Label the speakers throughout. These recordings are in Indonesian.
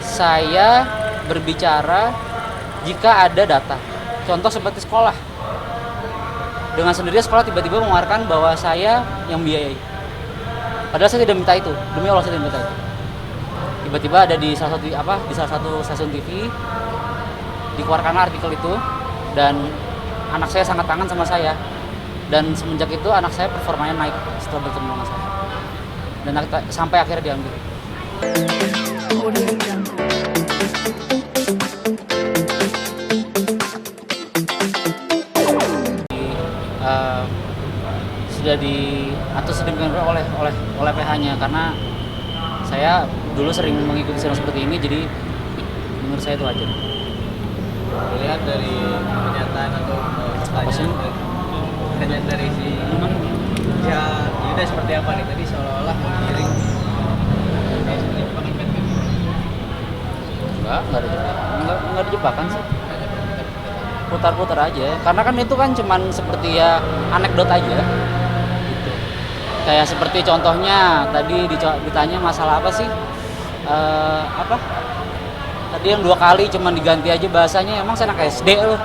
Speaker 1: saya berbicara jika ada data. Contoh seperti sekolah. Dengan sendirinya sekolah tiba-tiba mengeluarkan bahwa saya yang biayai. Padahal saya tidak minta itu. Demi Allah saya tidak minta itu. Tiba-tiba ada di salah satu stasiun TV dikeluarkan artikel itu, dan anak saya sangat kangen sama saya. Dan semenjak itu anak saya performanya naik setelah bertemu dengan saya. Dan sampai akhirnya diambil. Sudah sedemikian oleh PH-nya, karena saya dulu sering mengikuti sidang seperti ini, jadi menurut saya itu wajar.
Speaker 2: Melihat dari pernyataan atau pertanyaan dari si Yuda seperti apa nih, tadi seolah-olah mengiring
Speaker 1: Enggak ada jebakan sih, putar-putar aja, karena kan itu kan cuman seperti ya anekdot aja gitu. Kayak seperti contohnya tadi ditanya masalah apa sih, tadi yang 2 kali cuman diganti aja bahasanya. Emang saya anak SD loh.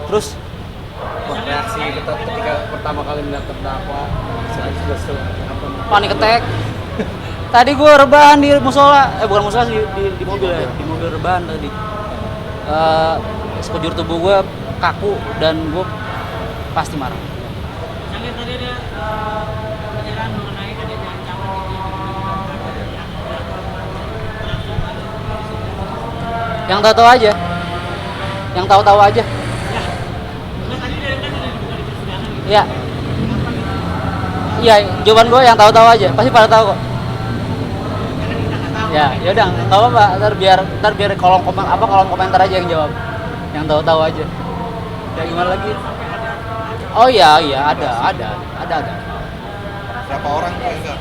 Speaker 1: Terus
Speaker 2: reaksi kita ketika pertama kali melihat terdakwa
Speaker 1: panik attack. Tadi gue rebahan di musola, bukan musola sih, di mobil ya, di mobil rebahan tadi. Sekujur tubuh gue kaku dan gue pasti marah.
Speaker 3: Yang tadi ada penjelasan mengenai adanya ancaman
Speaker 1: Yang tahu-tahu aja, yang tahu-tahu aja. Iya. Iya, jawaban gue yang tahu-tahu aja, pasti pada tahu kok. Ya udah, nggak apa-apa. Ntar biar kolom komentar aja yang jawab, yang tahu-tahu aja. Ya gimana lagi? Oh iya, ada.
Speaker 4: Berapa orang enggak?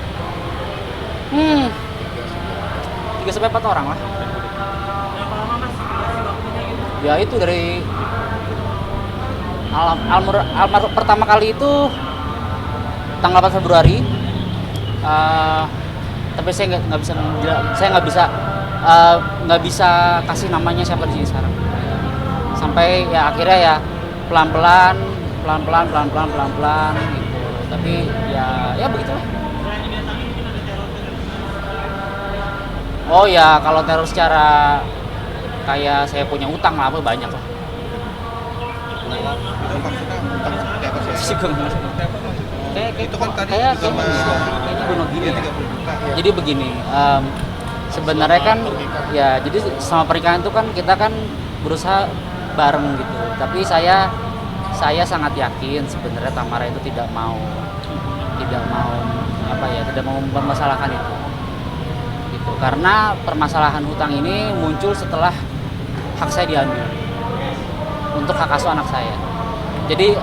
Speaker 1: 3-4 orang lah. Ya itu dari almarhum pertama kali itu tanggal 8 Februari. Tapi saya nggak bisa kasih namanya siapa di sini sekarang. Sampai ya akhirnya ya pelan-pelan gitu. Tapi ya begitulah. Oh ya, kalau teror secara kayak saya punya utang lah, banyak lah.
Speaker 4: Itu maksudnya utang seperti apa sih? Itu kan tadi
Speaker 1: Kayaknya bunuh gini.
Speaker 4: 30 juta.
Speaker 1: Jadi begini, sebenarnya kan ya, jadi sama pernikahan itu kan kita kan berusaha bareng gitu. Tapi saya sangat yakin sebenarnya Tamara itu tidak mau mempermasalahkan itu. Gitu. Karena permasalahan hutang ini muncul setelah hak saya diambil untuk hak asuh anak saya. Jadi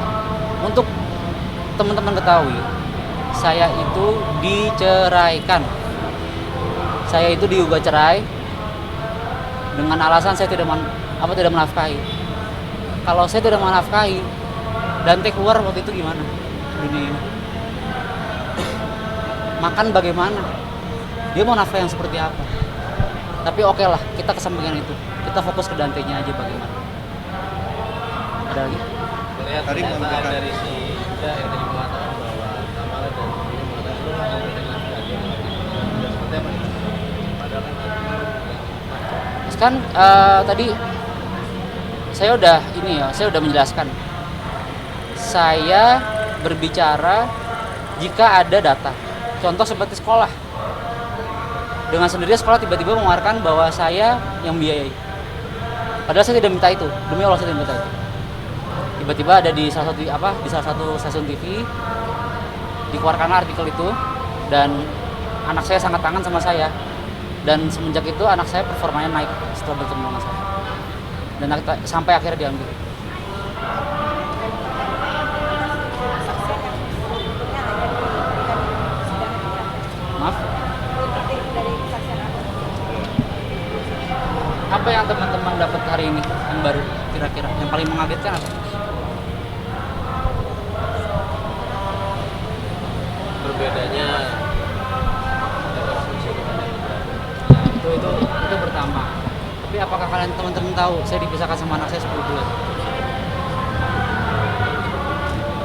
Speaker 1: untuk teman-teman ketahui, saya itu diceraikan. Saya itu diubah cerai dengan alasan saya tidak menafkahi. Kalau saya tidak menafkahi, Dante keluar waktu itu gimana dunia ini? Makan bagaimana? Dia mau nafkah yang seperti apa? Tapi oke lah, kita kesampingkan itu. Kita fokus ke Dante-nya aja bagaimana. Ada lagi?
Speaker 2: melihat
Speaker 4: Tadi
Speaker 2: pernyataan
Speaker 4: mengatakan-
Speaker 2: dari si Yuda yang tadi mengatakan bahwa Tamara dan Yuda mengatakan lu nggak mau dengan aja seperti apa nih? Padahal
Speaker 1: Kan tadi saya udah menjelaskan. Saya berbicara jika ada data. Contoh seperti sekolah. Dengan sendirinya sekolah tiba-tiba mengeluarkan bahwa saya yang biayai. Padahal saya tidak minta itu. Demi Allah saya tidak minta itu. Tiba-tiba ada di salah satu stasiun TV dikeluarkan artikel itu, dan anak saya sangat kangen sama saya. Dan semenjak itu anak saya performanya naik setelah bertemu dengan saya. Dan sampai akhirnya diambil. Maaf? Apa yang teman-teman dapat hari ini yang baru kira-kira yang paling mengagetkan apa?
Speaker 2: berbedanya rekonstruksi dengan
Speaker 1: itu pertama. Tapi apakah kalian teman-teman tahu saya dipisahkan sama anak saya 10 bulan?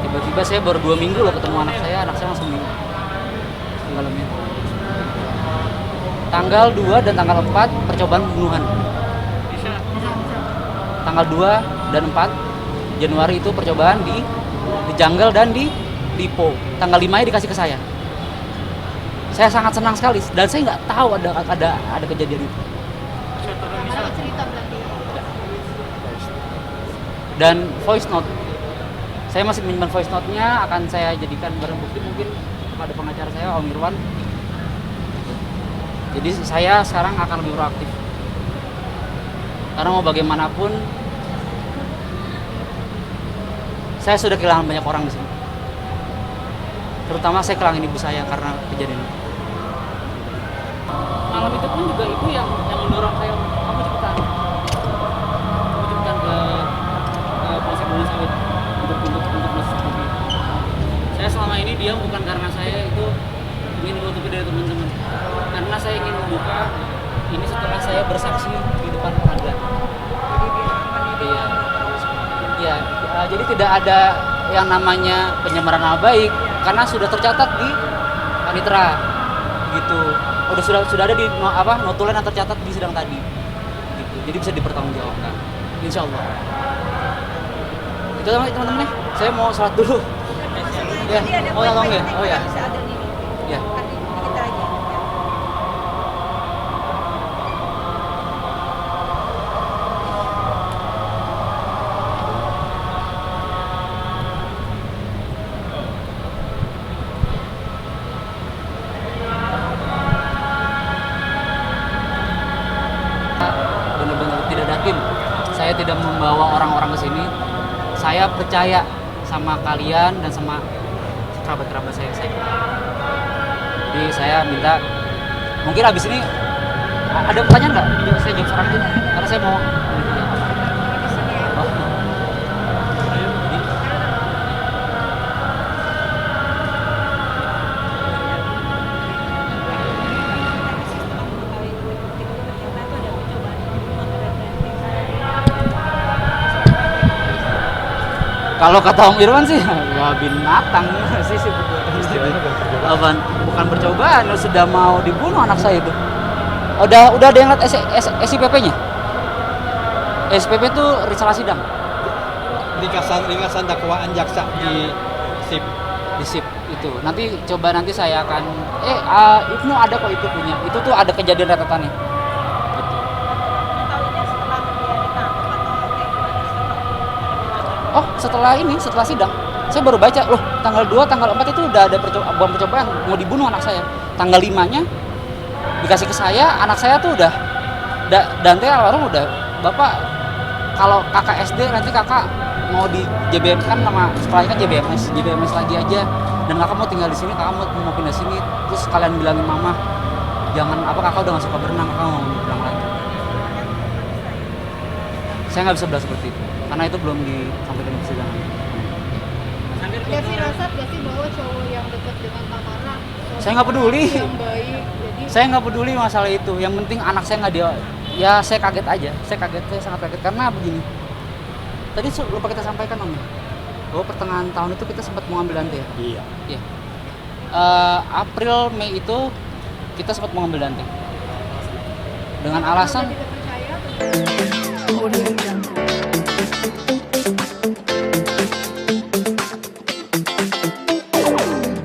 Speaker 1: Tiba-tiba saya baru 2 minggu loh ketemu anak saya langsung tenggelamnya. Tanggal 2 dan tanggal 4 percobaan pembunuhan. Tanggal 2 dan 4 Januari itu percobaan di Jungle dan di Lipo. Tanggal 5-nya dikasih ke saya. Saya sangat senang sekali dan saya nggak tahu ada kejadian itu.
Speaker 5: Ada cerita berarti.
Speaker 1: Dan voice note, saya masih menyimpan voice note-nya, akan saya jadikan barang bukti mungkin kepada pengacara saya Om Irwan. Jadi saya sekarang akan lebih proaktif karena mau bagaimanapun saya sudah kehilangan banyak orang di sini, terutama saya kehilangan ibu saya karena kejadian ini. Malam itu pun juga ibu yang mendorong saya, kamu cepetan ke Polsek Gunung Sawit untuk menutupi. Saya selama ini diam bukan karena saya itu ingin menutupi dari teman-teman, karena saya ingin membuka ini setelah saya bersaksi di depan pengadilan. Iya, jadi tidak ada yang namanya penyamaran nama baik karena sudah tercatat di panitera gitu. Sudah ada di notulen yang tercatat di sidang tadi gitu. Jadi bisa dipertanggungjawabkan insyaallah. Itu teman-teman nih, saya mau sholat dulu ya. Oh ya, oh ya.
Speaker 5: Bisa ada nih.
Speaker 1: Ya.
Speaker 5: Kita aja.
Speaker 1: Benar-benar tidak yakin. Saya tidak membawa orang-orang ke sini. Saya percaya sama kalian dan sama kerabat-kerabat saya. Jadi saya minta, mungkin abis ini ada pertanyaan nggak? Saya jawab sekarang aja, karena saya mau. Kalau kata Om Irwan sih, ya binatang sih sebetulnya. Bukan percobaan, sudah mau dibunuh anak saya itu. Udah ada yang lihat SIPP-nya? SIPP itu risalah sidang.
Speaker 4: Ringkasan dakwaan jaksa di SIP.
Speaker 1: Di SIP itu. Nanti saya akan Ibnu ada kok itu punya. Itu tuh ada kejadian ratatannya. Oh, setelah sidang, saya baru baca, loh tanggal 2, tanggal 4 itu udah ada percobaan mau dibunuh anak saya. Tanggal 5-nya dikasih ke saya, anak saya tuh udah Dante almarhum udah, Bapak kalau kakak SD nanti kakak mau di JBM kan nama sekolahnya kan JBMS lagi aja, dan kakak mau tinggal di sini, kakak mau pindah sini, terus kalian bilangin mama jangan kakak udah gak suka berenang, kakak mau berenang lagi. Saya nggak bisa bilang seperti itu karena itu belum disampaikan di persidangan.
Speaker 5: Ada firasat gak sih bahwa cowok yang dekat dengan Tamara
Speaker 1: Saya nggak peduli.
Speaker 5: yang baik, jadi
Speaker 1: Saya nggak peduli masalah itu. Yang penting anak saya nggak dia. Ya saya kaget aja. Saya sangat kaget karena begini. Tadi lupa kita sampaikan Om, bahwa pertengahan tahun itu kita sempat mau ambil Dante ya. Iya. April Mei itu kita sempat mau ambil Dante dengan alasan
Speaker 5: tidak percaya.